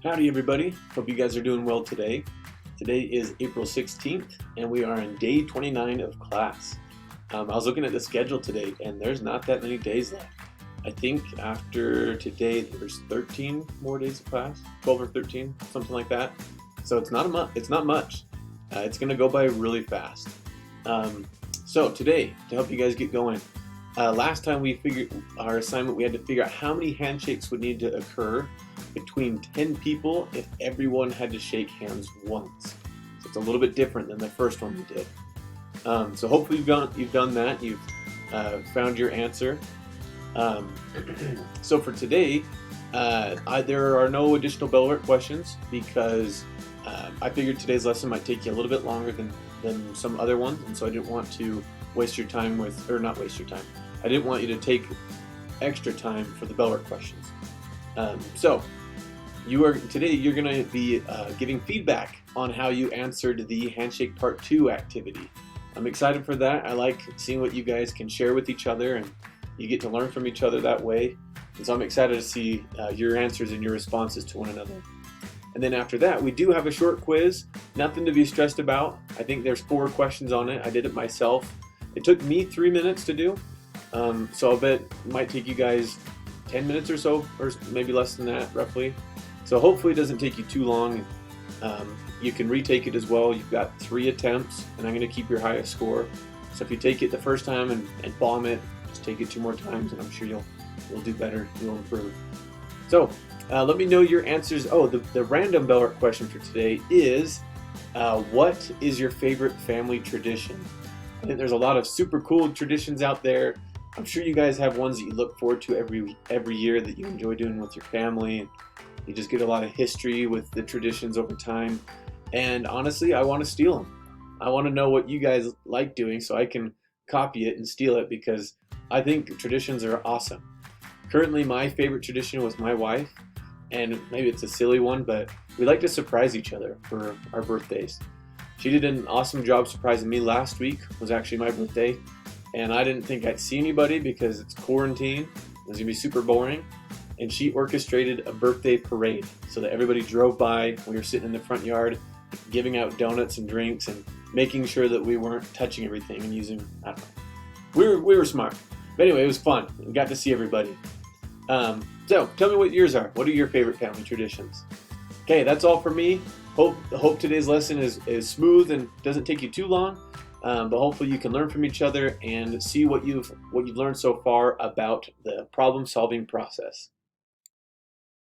Howdy everybody, hope you guys are doing well today. Today is April 16th and we are on day 29 of class. I was looking at the schedule today and there's not that many days left. I think after today there's 13 more days of class, 12 or 13, something like that. So it's not much. It's gonna go by really fast. So today, to help you guys get going, last time we figured our assignment, we had to figure out how many handshakes would need to occur between 10 people if everyone had to shake hands once. So it's a little bit different than the first one we did. So hopefully you've done that. You've found your answer. So for today, there are no additional bell work questions because I figured today's lesson might take you a little bit longer than some other ones, and so I didn't want to waste your time not waste your time. I didn't want you to take extra time for the bell work questions. So today you're going to be giving feedback on how you answered the Handshake Part 2 activity. I'm excited for that. I like seeing what you guys can share with each other, and you get to learn from each other that way. And so I'm excited to see your answers and your responses to one another. And then after that, we do have a short quiz. Nothing to be stressed about. I think there's 4 questions on it. I did it myself. It took me 3 minutes to do. So I'll bet it might take you guys 10 minutes or so, or maybe less than that, roughly. So hopefully it doesn't take you too long. You can retake it as well. You've got 3 attempts, and I'm going to keep your highest score. So if you take it the first time and bomb it, just take it 2 more times, and I'm sure you'll do better. You'll improve. So let me know your answers. Oh, the random bell work question for today is, what is your favorite family tradition? I think there's a lot of super cool traditions out there. I'm sure you guys have ones that you look forward to every year that you enjoy doing with your family, and you just get a lot of history with the traditions over time. And honestly, I want to steal them. I want to know what you guys like doing so I can copy it and steal it, because I think traditions are awesome. Currently, my favorite tradition was my wife, and maybe it's a silly one, but we like to surprise each other for our birthdays. She did an awesome job surprising me. Last week was actually my birthday, and I didn't think I'd see anybody because it's quarantine. It was gonna be super boring. And she orchestrated a birthday parade so that everybody drove by. We were sitting in the front yard giving out donuts and drinks and making sure that we weren't touching everything and using, I don't know. We were smart. But anyway, it was fun. We got to see everybody. So tell me what yours are. What are your favorite family traditions? Okay, that's all for me. Hope today's lesson is smooth and doesn't take you too long. But hopefully you can learn from each other and see what you've learned so far about the problem-solving process.